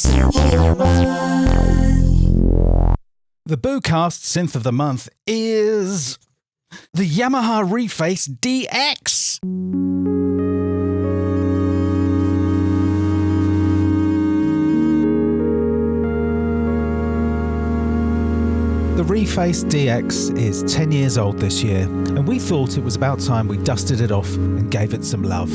The Boocast Synth of the Month is the Yamaha Reface DX. The Reface DX is 10 years old this year, and we thought it was about time we dusted it off and gave it some love.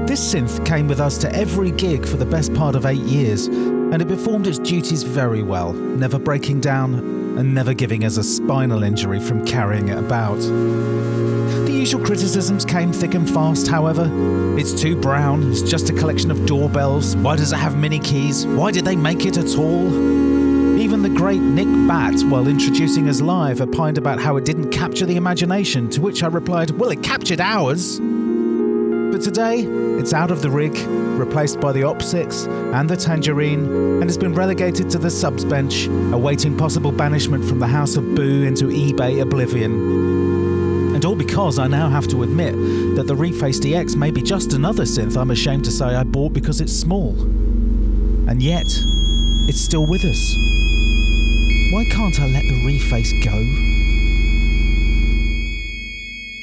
This synth came with us to every gig for the best part of 8 years, and it performed its duties very well, never breaking down and never giving us a spinal injury from carrying it about. The usual criticisms came thick and fast, however. It's too brown, it's just a collection of doorbells, why does it have mini keys, why did they make it at all? Even the great Nick Batt, while introducing us live, opined about how it didn't capture the imagination, to which I replied, well, it captured ours. But today, it's out of the rig, replaced by the Op6 and the Tangerine, and has been relegated to the subs bench, awaiting possible banishment from the House of Boo into eBay oblivion. And all because I now have to admit that the Reface DX may be just another synth I'm ashamed to say I bought because it's small. And yet, it's still with us. Why can't I let the Reface go?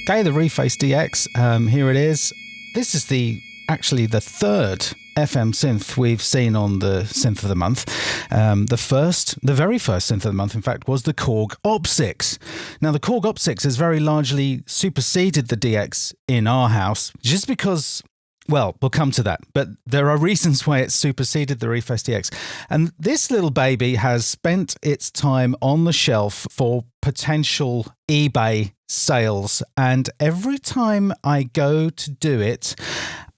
Okay, the Reface DX, here it is. This is actually the third FM synth we've seen on the Synth of the Month. The very first Synth of the Month, in fact, was the Korg Op6. Now, the Korg Op6 has very largely superseded the DX in our house, just because, well, we'll come to that, but there are reasons why it superseded the Reface DX. And this little baby has spent its time on the shelf for potential eBay sales, and every time I go to do it,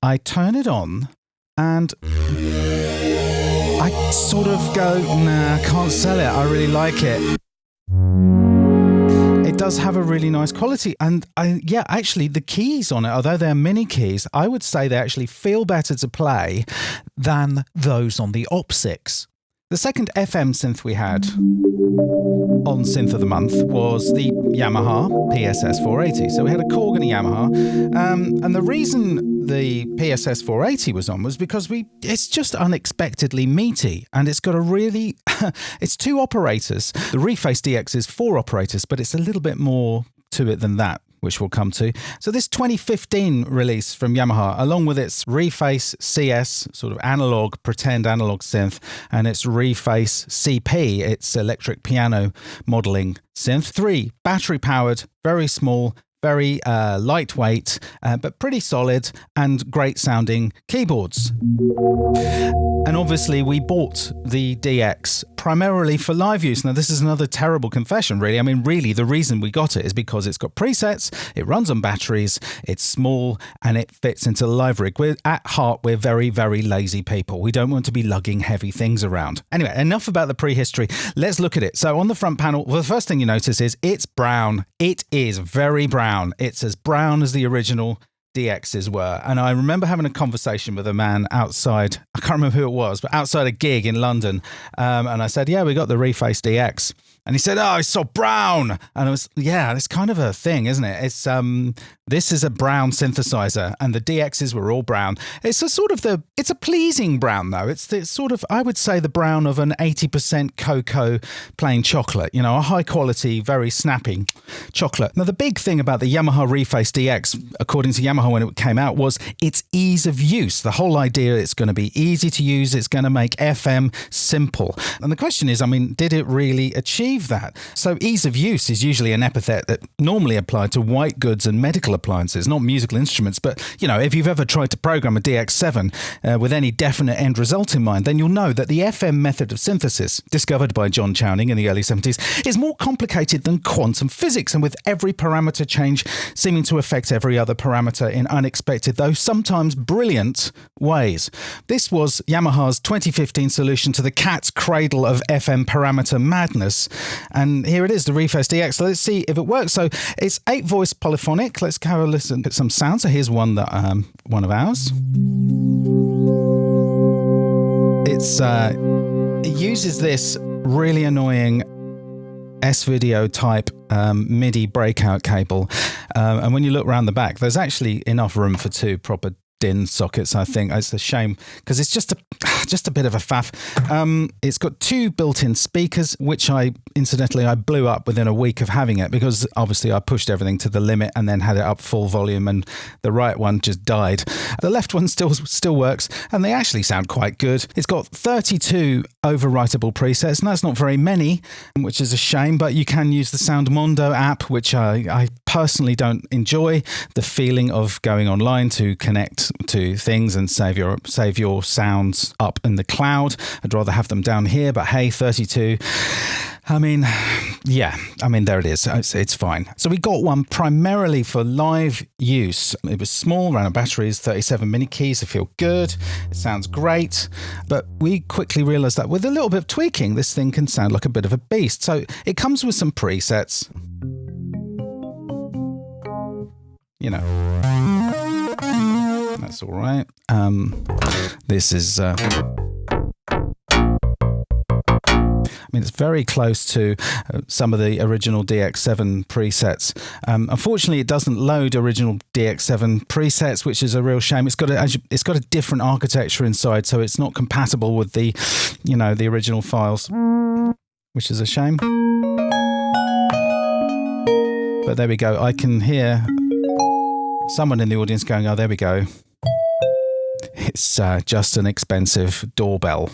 I turn it on and I sort of go, nah, I can't sell it, I really like it. It does have a really nice quality, and actually the keys on it, although they're mini keys, I would say they actually feel better to play than those on the Op6. The second FM synth we had on Synth of the Month was the Yamaha PSS 480. So we had a Korg and a Yamaha, and the reason the PSS 480 was on was because it's just unexpectedly meaty, and it's got a really it's 2 operators. The Reface DX is 4 operators, but it's a little bit more to it than that, which we'll come to. So this 2015 release from Yamaha, along with its Reface CS, sort of pretend analog synth, and its Reface CP, its electric piano modeling synth. 3 battery-powered, very small, very lightweight, but pretty solid and great-sounding keyboards. And obviously, we bought the DX primarily for live use. Now, this is another terrible confession, really. I mean, really, the reason we got it is because it's got presets, it runs on batteries, it's small, and it fits into the live rig. At heart, we're very, very lazy people. We don't want to be lugging heavy things around. Anyway, enough about the prehistory. Let's look at it. So on the front panel, well, the first thing you notice is it's brown. It is very brown. It's as brown as the original DXs were. And I remember having a conversation with a man outside, I can't remember who it was, but outside a gig in London. And I said, yeah, we got the Reface DX. And he said, oh, it's so brown. And I was, yeah, it's kind of a thing, isn't it? It's this is a brown synthesizer, and the DXs were all brown. It's a sort of it's a pleasing brown, though. It's sort of, I would say, the brown of an 80% cocoa plain chocolate, a high quality, very snappy chocolate. Now, the big thing about the Yamaha Reface DX, according to Yamaha when it came out, was its ease of use. The whole idea, it's going to be easy to use. It's going to make FM simple. And the question is, I mean, did it really achieve that? So ease of use is usually an epithet that normally applied to white goods and medical appliances, not musical instruments. But, if you've ever tried to program a DX7 with any definite end result in mind, then you'll know that the FM method of synthesis, discovered by John Chowning in the early 70s, is more complicated than quantum physics, and with every parameter change seeming to affect every other parameter in unexpected, though sometimes brilliant, ways. This was Yamaha's 2015 solution to the cat's cradle of FM parameter madness. And here it is, the Reface DX. So let's see if it works. So it's 8-voice polyphonic. Let's have a listen at some sounds. So here's one of ours. It uses this really annoying S-video type MIDI breakout cable. And when you look around the back, there's actually enough room for 2 proper DIN sockets, I think. It's a shame because it's just a bit of a faff. It's got 2 built-in speakers, which I blew up within a week of having it because obviously I pushed everything to the limit and then had it up full volume, and the right one just died. The left one still works, and they actually sound quite good. It's got 32 overwritable presets, and that's not very many, which is a shame, but you can use the Soundmondo app, which I personally don't enjoy. The feeling of going online to connect to things and save your sounds up in the cloud. I'd rather have them down here, but hey, 32. I mean, yeah, there it is. It's fine. So we got one primarily for live use. It was small, ran on batteries, 37 mini keys. They feel good. It sounds great. But we quickly realized that with a little bit of tweaking, this thing can sound like a bit of a beast. So it comes with some presets. You know, that's all right. This is... it's very close to some of the original DX7 presets. Unfortunately, it doesn't load original DX7 presets, which is a real shame. It's got a different architecture inside, so it's not compatible with the original files, which is a shame. But there we go. I can hear someone in the audience going, "Oh, there we go. It's just an expensive doorbell."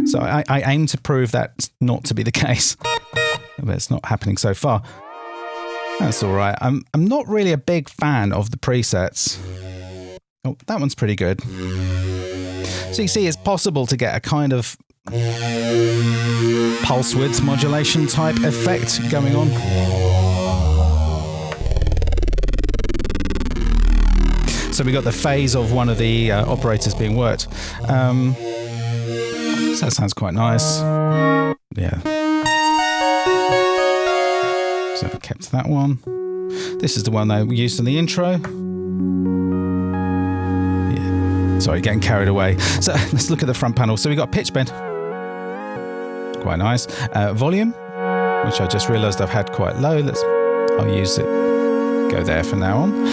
So I aim to prove that not to be the case, but it's not happening so far. That's all right. I'm not really a big fan of the presets. Oh, that one's pretty good. So you see, it's possible to get a kind of pulse width modulation type effect going on. So we got the phase of one of the operators being worked. So that sounds quite nice. Yeah. So I kept that one. This is the one that we used in the intro. Yeah. Sorry, getting carried away. So let's look at the front panel. So we got pitch bend. Quite nice. Volume, which I just realized I've had quite low. I'll use it. Go there for now on.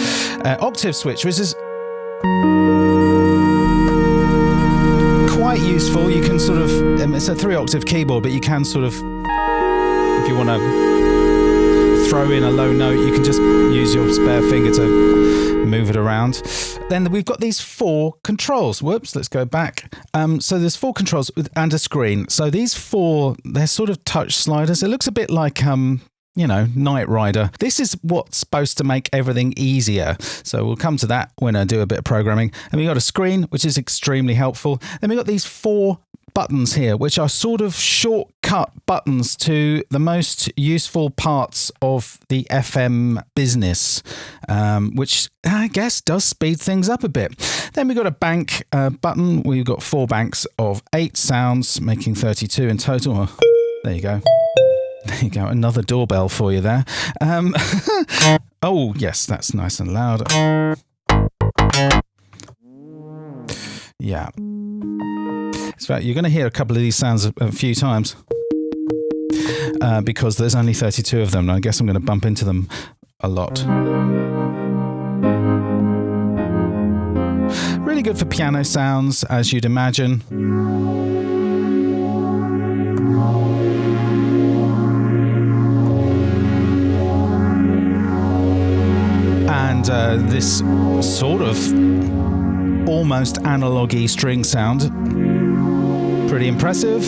Octave switch, which is quite useful. You can sort of, it's a 3-octave keyboard, but you can sort of, if you want to throw in a low note, you can just use your spare finger to move it around. Then we've got these 4 controls. Whoops, let's go back. So there's 4 controls and a screen. So these 4, they're sort of touch sliders. It looks a bit like Knight Rider. This is what's supposed to make everything easier. So we'll come to that when I do a bit of programming. And we got a screen, which is extremely helpful. Then we got these 4 buttons here, which are sort of shortcut buttons to the most useful parts of the FM business, which I guess does speed things up a bit. Then we got a bank button. We've got 4 banks of 8 sounds, making 32 in total. Oh, there you go. There you go, another doorbell for you there. Oh, yes, that's nice and loud. Yeah. So you're going to hear a couple of these sounds a few times because there's only 32 of them, and I guess I'm going to bump into them a lot. Really good for piano sounds, as you'd imagine. And this sort of almost analog-y string sound. Pretty impressive.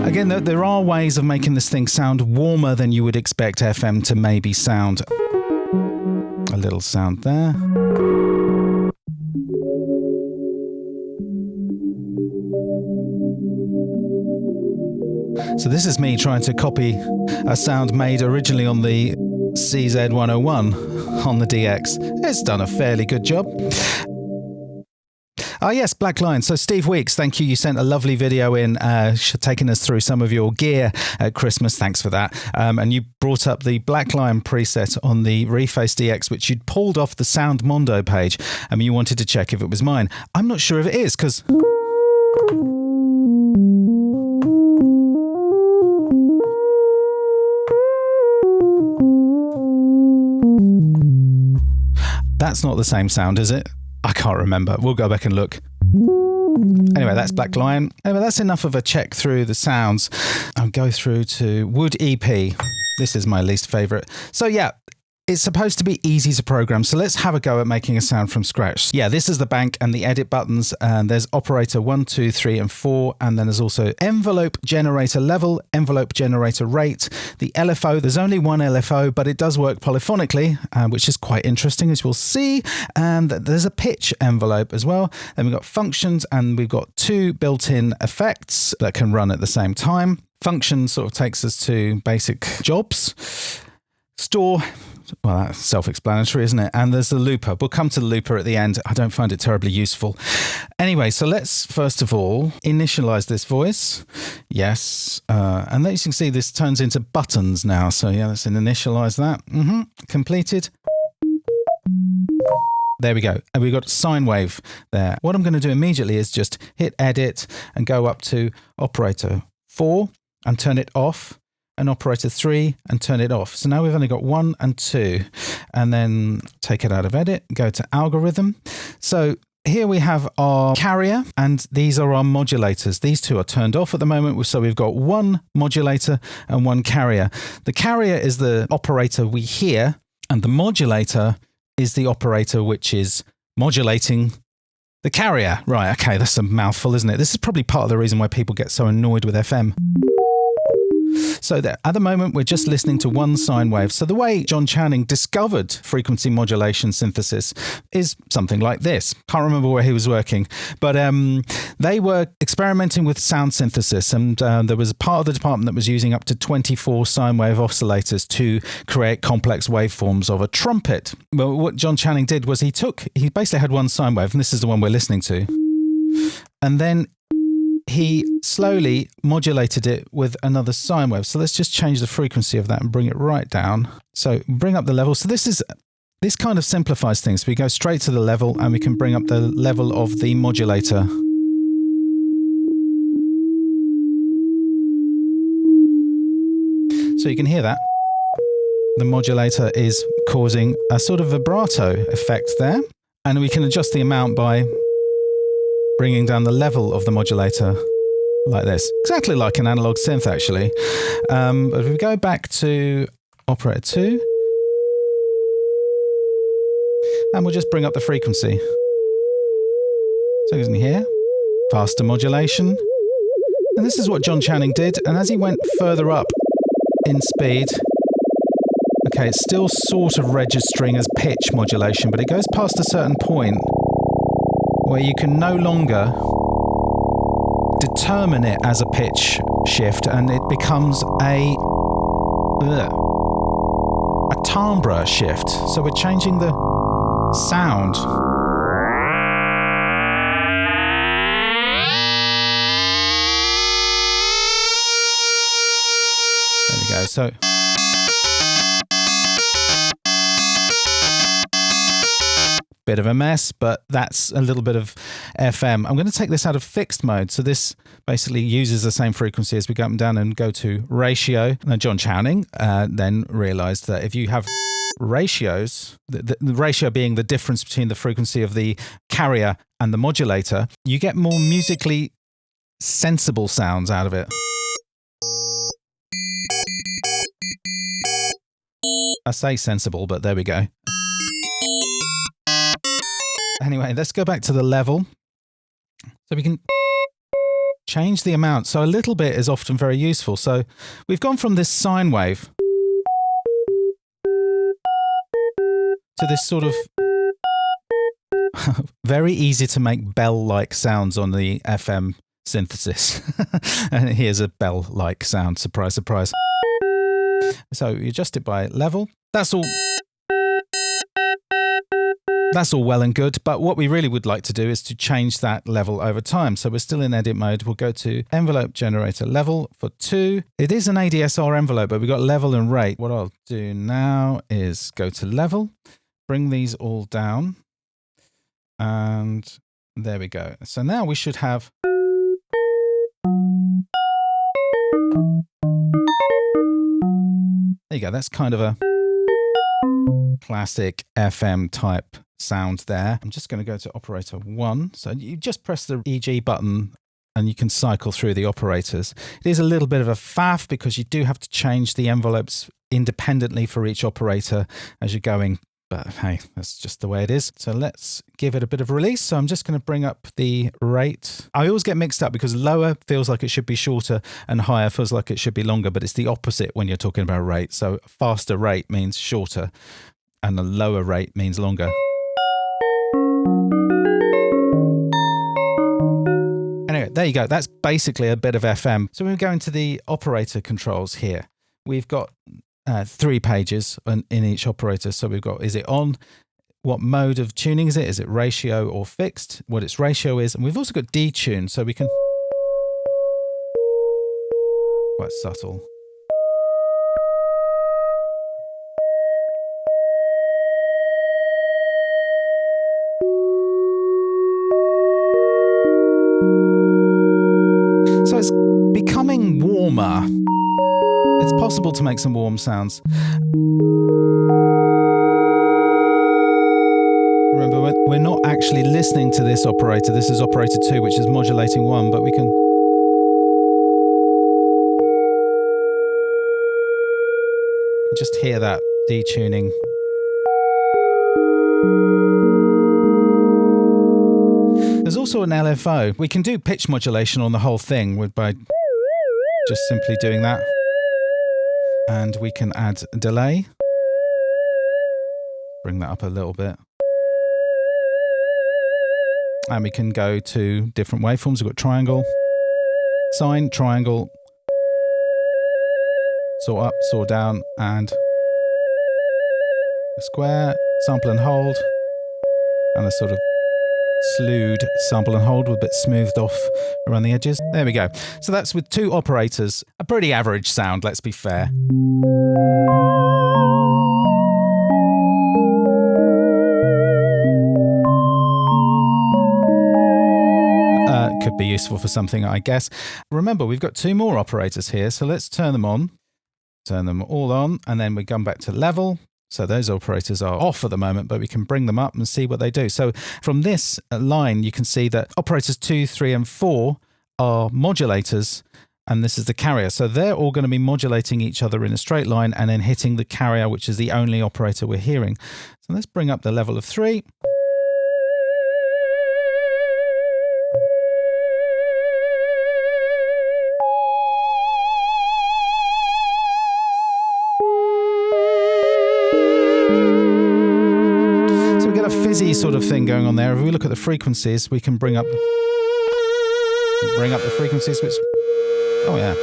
Again, there are ways of making this thing sound warmer than you would expect FM to maybe sound. A little sound there. So this is me trying to copy a sound made originally on the CZ101 on the DX. It's done a fairly good job. Yes, Black Line. So Steve Weeks, thank you. You sent a lovely video in taking us through some of your gear at Christmas. Thanks for that. And you brought up the Black Line preset on the Reface DX, which you'd pulled off the Soundmondo page. And you wanted to check if it was mine. I'm not sure if it is, because... That's not the same sound, is it? I can't remember. We'll go back and look. Anyway, that's Black Lion. Anyway, that's enough of a check through the sounds. I'll go through to Wood EP. This is my least favorite. So yeah, it's supposed to be easy to program. So let's have a go at making a sound from scratch. Yeah, this is the bank and the edit buttons. And there's operator 1, 2, 3, and 4. And then there's also envelope generator level, envelope generator rate, the LFO. There's only one LFO, but it does work polyphonically, which is quite interesting, as we'll see. And there's a pitch envelope as well. Then we've got functions, and we've got 2 built-in effects that can run at the same time. Function sort of takes us to basic jobs. Store. Well, that's self-explanatory, isn't it? And there's the looper. We'll come to the looper at the end. I don't find it terribly useful. Anyway, so let's first of all initialize this voice. Yes. And as you can see, this turns into buttons now. So yeah, let's initialize that. Completed. There we go. And we've got sine wave there. What I'm going to do immediately is just hit edit and go up to operator 4 and turn it off. And operator 3 and turn it off. So now we've only got 1 and 2, and then take it out of edit, go to algorithm. So here we have our carrier, and these are our modulators. These 2 are turned off at the moment. So we've got 1 modulator and 1 carrier. The carrier is the operator we hear, and the modulator is the operator which is modulating the carrier. Right, okay, that's a mouthful, isn't it? This is probably part of the reason why people get so annoyed with FM. So at the moment, we're just listening to 1 sine wave. So the way John Channing discovered frequency modulation synthesis is something like this. Can't remember where he was working, but they were experimenting with sound synthesis, and there was a part of the department that was using up to 24 sine wave oscillators to create complex waveforms of a trumpet. Well, what John Channing did was he basically had 1 sine wave, and this is the one we're listening to, and then he slowly modulated it with another sine wave. So let's just change the frequency of that and bring it right down. So bring up the level. So this kind of simplifies things. We go straight to the level, and we can bring up the level of the modulator. So you can hear that. The modulator is causing a sort of vibrato effect there. And we can adjust the amount by bringing down the level of the modulator like this. Exactly like an analog synth, actually. But if we go back to operator 2, and we'll just bring up the frequency. So you can hear faster modulation. And this is what John Channing did. And as he went further up in speed, okay, it's still sort of registering as pitch modulation, but it goes past a certain point where you can no longer determine it as a pitch shift, and it becomes a timbre shift. So we're changing the sound. There we go. So bit of a mess, but that's a little bit of FM. I'm going to take this out of fixed mode. So this basically uses the same frequency as we go up and down and go to ratio. Now, John Channing then realized that if you have ratios, the ratio being the difference between the frequency of the carrier and the modulator, you get more musically sensible sounds out of it. I say sensible, but there we go. Anyway, let's go back to the level. So we can change the amount. So a little bit is often very useful. So we've gone from this sine wave to this sort of very easy to make bell-like sounds on the FM synthesis. And here's a bell-like sound. Surprise, surprise. So you adjust it by level. That's all well and good, but what we really would like to do is to change that level over time. So we're still in edit mode. We'll go to envelope generator level for 2. It is an ADSR envelope, but we've got level and rate. What I'll do now is go to level, bring these all down, and there we go. So now we should have... There you go. That's kind of a classic FM type sound there. I'm just going to go to operator 1. So you just press the EG button and you can cycle through the operators. It is a little bit of a faff because you do have to change the envelopes independently for each operator as you're going. But hey, that's just the way it is. So let's give it a bit of release. So I'm just going to bring up the rate. I always get mixed up because lower feels like it should be shorter and higher feels like it should be longer, but it's the opposite when you're talking about rate. So faster rate means shorter and a lower rate means longer. Anyway, there you go. That's basically a bit of FM. So when we go into the operator controls here, we've got 3 pages in each operator. So we've got, is it on? What mode of tuning is it? Is it ratio or fixed? What its ratio is. And we've also got detune, so we can... Quite subtle. So it's becoming warmer. It's possible to make some warm sounds. Remember, we're not actually listening to this operator. This is operator 2, which is modulating 1, but we can... just hear that detuning. There's also an LFO. We can do pitch modulation on the whole thing by just simply doing that. And we can add a delay. Bring that up a little bit. And we can go to different waveforms. We've got triangle, sine, triangle, saw up, saw down, and a square, sample and hold, and a sort of slewed sample and hold with a bit smoothed off around the edges. There we go. So that's with 2 operators. A pretty average sound, let's be fair. Could be useful for something, I guess. Remember, we've got 2 more operators here, so let's turn them on. Turn them all on, and then we come back to level. So those operators are off at the moment, but we can bring them up and see what they do. So from this line, you can see that operators 2, 3, and 4 are modulators, and this is the carrier. So they're all going to be modulating each other in a straight line and then hitting the carrier, which is the only operator we're hearing. So let's bring up the level of 3. Fizzy sort of thing going on there. If we look at the frequencies, we can bring up the frequencies, which, oh yeah.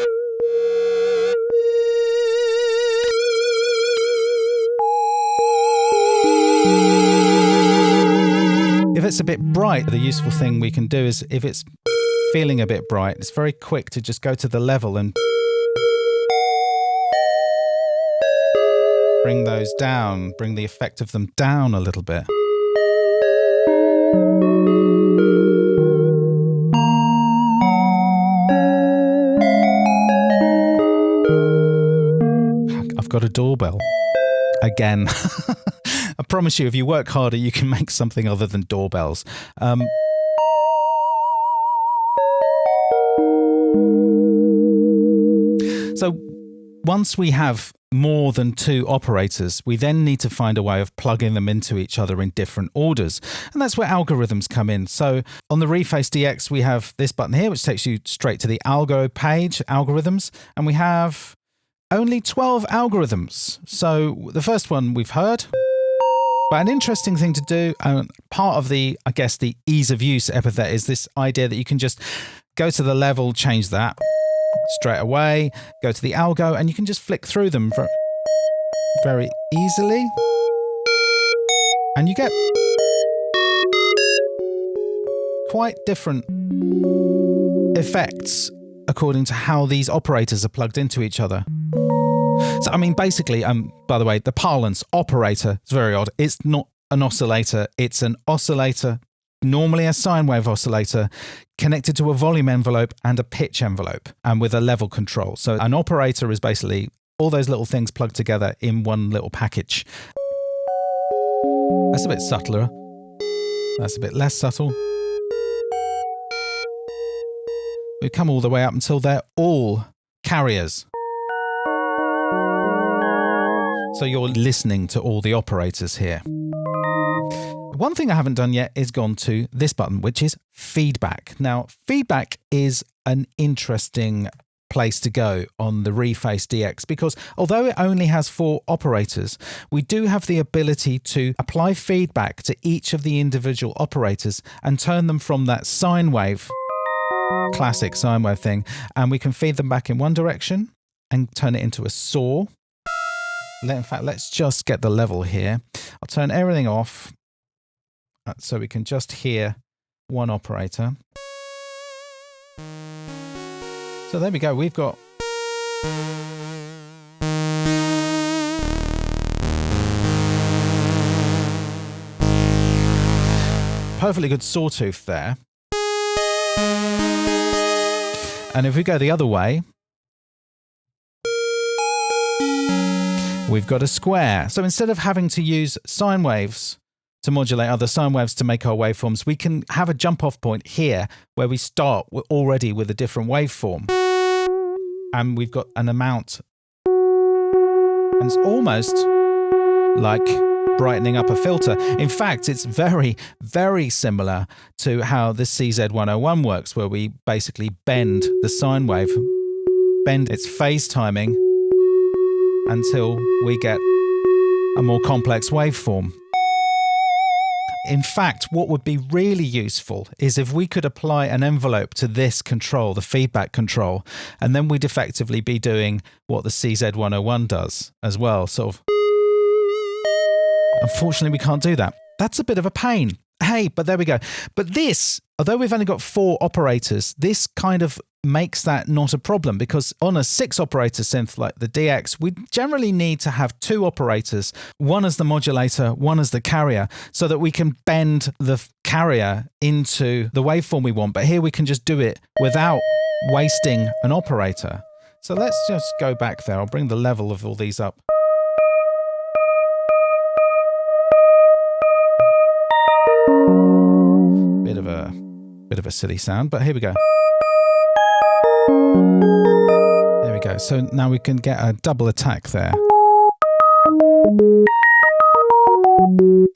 If it's a bit bright, the useful thing we can do is, if it's feeling a bit bright, it's very quick to just go to the level and bring those down, bring the effect of them down a little bit. I've got a doorbell. Again. I promise you, if you work harder, you can make something other than doorbells. So once we have more than 2 operators, we then need to find a way of plugging them into each other in different orders. And that's where algorithms come in. So on the Reface DX, we have this button here, which takes you straight to the algo page, algorithms. And we have only 12 algorithms. So the first one we've heard. But an interesting thing to do, part of the, I guess, the ease of use epithet is this idea that you can just go to the level, change that straight away, go to the algo, and you can just flick through them very easily. And you get quite different effects according to how these operators are plugged into each other. So, I mean, basically, by the way, the parlance operator is very odd. It's not an oscillator. It's an oscillator, normally a sine wave oscillator, connected to a volume envelope and a pitch envelope, and with a level control. So an operator is basically all those little things plugged together in one little package. That's a bit subtler. That's a bit less subtle. We come all the way up until they're all carriers. So you're listening to all the operators here. One thing I haven't done yet is gone to this button, which is feedback. Now, feedback is an interesting place to go on the Reface DX because although it only has 4 operators, we do have the ability to apply feedback to each of the individual operators and turn them from that sine wave, classic sine wave thing, and we can feed them back in one direction and turn it into a saw. In fact, let's just get the level here. I'll turn everything off so we can just hear one operator. So there we go. We've got perfectly good sawtooth there. And if we go the other way, we've got a square. So instead of having to use sine waves to modulate other sine waves to make our waveforms, we can have a jump off point here where we start already with a different waveform. And we've got an amount. And it's almost like brightening up a filter. In fact, it's very, very similar to how the CZ101 works, where we basically bend the sine wave, bend its phase timing until we get a more complex waveform. In fact, what would be really useful is if we could apply an envelope to this control, the feedback control, and then we'd effectively be doing what the CZ101 does as well. Sort of. Unfortunately, we can't do that. That's a bit of a pain. Hey, but there we go. But this, although we've only got 4 operators, this kind of makes that not a problem because on a 6-operator synth like the DX, we generally need to have 2 operators, one as the modulator, one as the carrier, so that we can bend the carrier into the waveform we want. But here we can just do it without wasting an operator. So let's just go back there. I'll bring the level of all these up. Bit of a silly sound, but here we go. There we go. So now we can get a double attack there.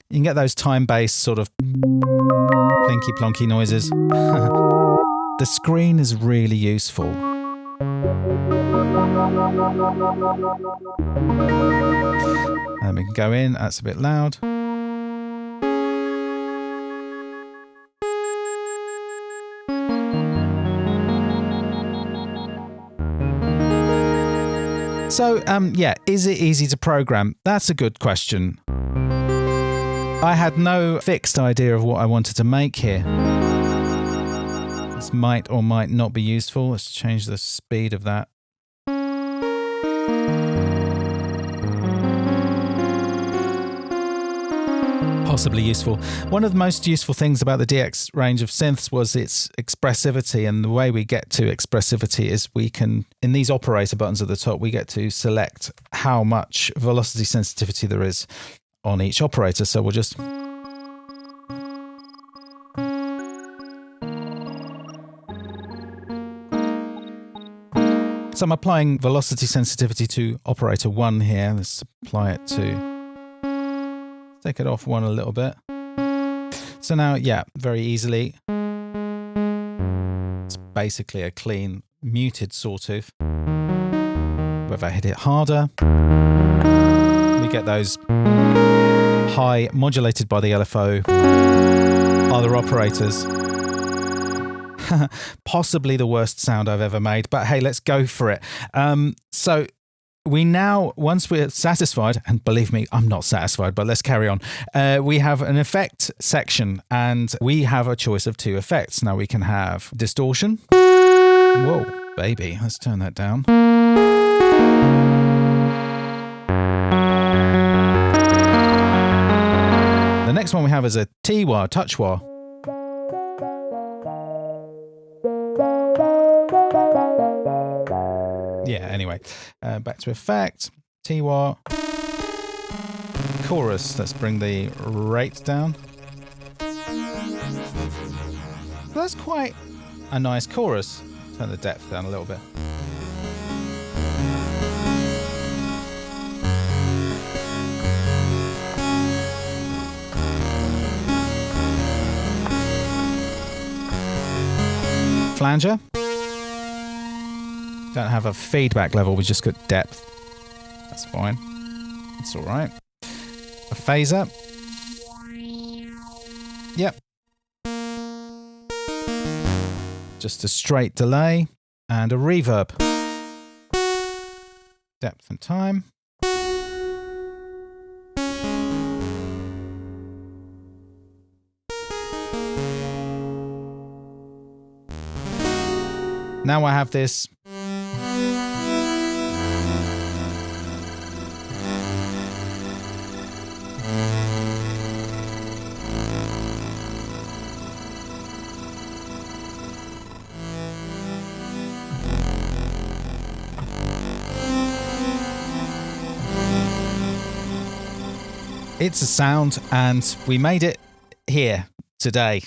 You can get those time-based sort of plinky plonky noises. The screen is really useful. And we can go in. That's a bit loud. So, yeah, is it easy to program? That's a good question. I had no fixed idea of what I wanted to make here. This might or might not be useful. Let's change the speed of that. Possibly useful. One of the most useful things about the DX range of synths was its expressivity, and the way we get to expressivity is we can, in these operator buttons at the top, we get to select how much velocity sensitivity there is on each operator. So we'll just... So I'm applying velocity sensitivity to operator 1 here. Let's apply it to... Take it off 1 a little bit. So now, yeah, very easily. It's basically a clean, muted sawtooth. But if I hit it harder, we get those high modulated by the LFO other operators. Possibly the worst sound I've ever made, but hey, let's go for it. So we now, once we're satisfied, and believe me, I'm not satisfied, but let's carry on. We have an effect section, and we have a choice of 2 effects. Now we can have distortion. Whoa, baby, let's turn that down. The next one we have is a T-wah, touch wah. Yeah, anyway, back to effect, T-wah, chorus, let's bring the rate down. That's quite a nice chorus. Turn the depth down a little bit. Flanger. Don't have a feedback level, we just got depth. That's fine. It's all right. A phaser. Yep. Just a straight delay and a reverb. Depth and time. Now I have this. It's a sound, and we made it here today.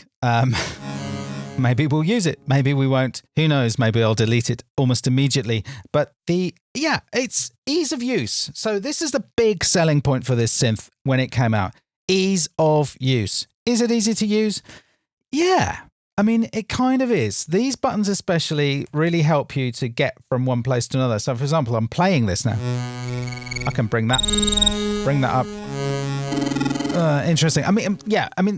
Maybe we'll use it. Maybe we won't. Who knows? Maybe I'll delete it almost immediately. But it's ease of use. So this is the big selling point for this synth when it came out. Ease of use. Is it easy to use? Yeah. I mean, it kind of is. These buttons especially really help you to get from one place to another. So for example, I'm playing this now. I can bring that up. Interesting. I mean,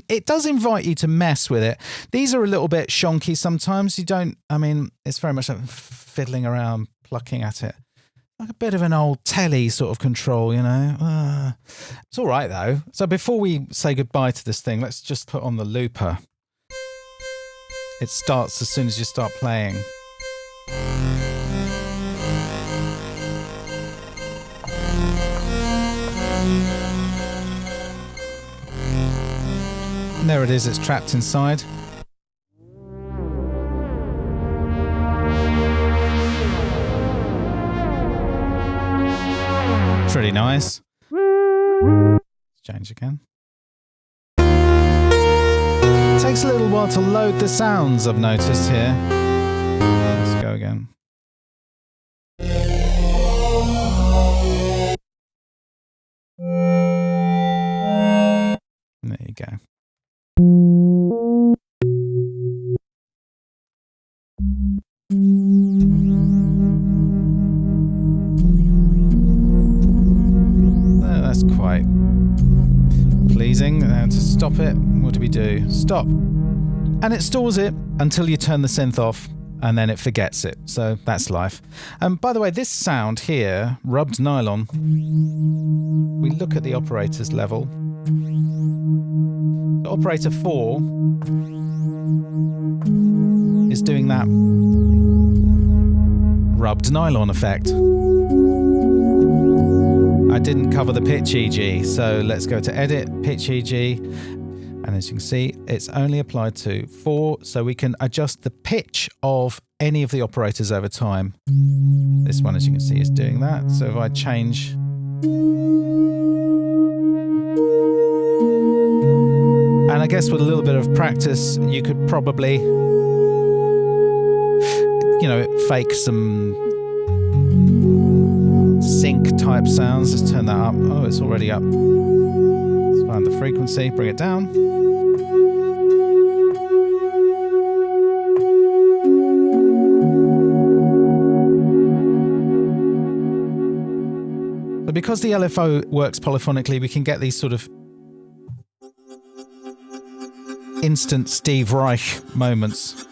it does invite you to mess with it. These are a little bit shonky sometimes. It's very much like fiddling around, plucking at it. Like a bit of an old telly sort of control, you know. It's all right, though. So before we say goodbye to this thing, let's just put on the looper. It starts as soon as you start playing. And there it is, it's trapped inside. Pretty nice. Let's change again. It takes a little while to load the sounds, I've noticed here. Let's go again. There you go. That's quite pleasing. To stop it, what do we do? Stop. And it stores it until you turn the synth off, and then it forgets it. So that's life. By the way, this sound here, rubbed nylon, we look at the operator's level. The operator 4 is doing that rubbed nylon effect. I didn't cover the pitch EG, so let's go to edit, pitch EG, and as you can see, it's only applied to 4, so we can adjust the pitch of any of the operators over time. This one, as you can see, is doing that. So if I change, and I guess with a little bit of practice, you could probably, fake some sync type sounds. Let's turn that up. Oh, it's already up. Let's find the frequency, bring it down. But because the LFO works polyphonically, we can get these sort of instant Steve Reich moments.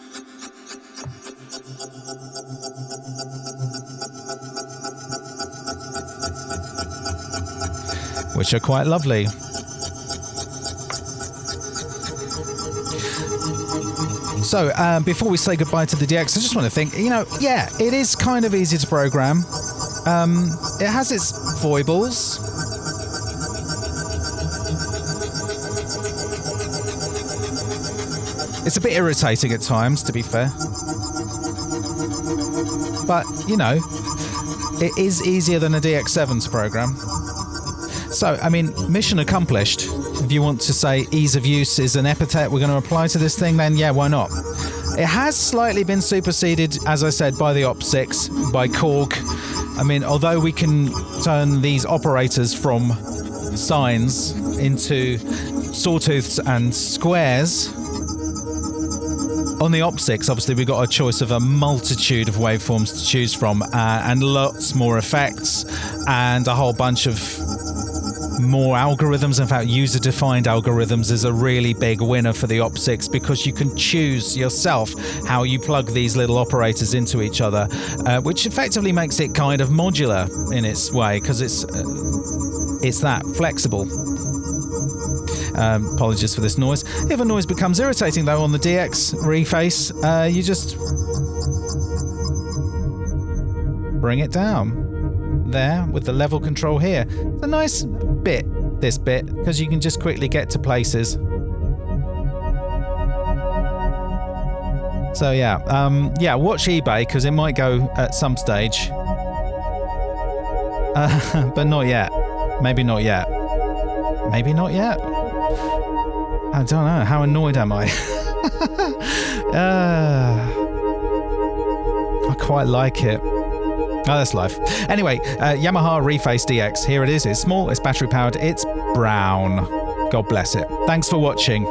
Which are quite lovely. So, before we say goodbye to the DX, I just want to think, it is kind of easy to program. It has its foibles. It's a bit irritating at times, to be fair. But, it is easier than a DX7 to program. So, mission accomplished. If you want to say ease of use is an epithet we're going to apply to this thing, then yeah, why not? It has slightly been superseded, as I said, by the Op6, by Korg. I mean, although we can turn these operators from sines into sawtooths and squares, on the Op6, obviously, we've got a choice of a multitude of waveforms to choose from, and lots more effects, and a whole bunch of more algorithms. In fact, user-defined algorithms is a really big winner for the Op6 because you can choose yourself how you plug these little operators into each other, which effectively makes it kind of modular in its way because it's that flexible. Apologies for this noise. If a noise becomes irritating, though, on the DX Reface, you just bring it down there with the level control here. It's a nice bit, this bit, because you can just quickly get to places. So yeah, watch eBay because it might go at some stage, but not yet. Maybe not yet. Maybe not yet. I don't know. How annoyed am I? I quite like it. Oh, that's life. Anyway, Yamaha Reface DX. Here it is. It's small, it's battery powered, it's brown. God bless it. Thanks for watching.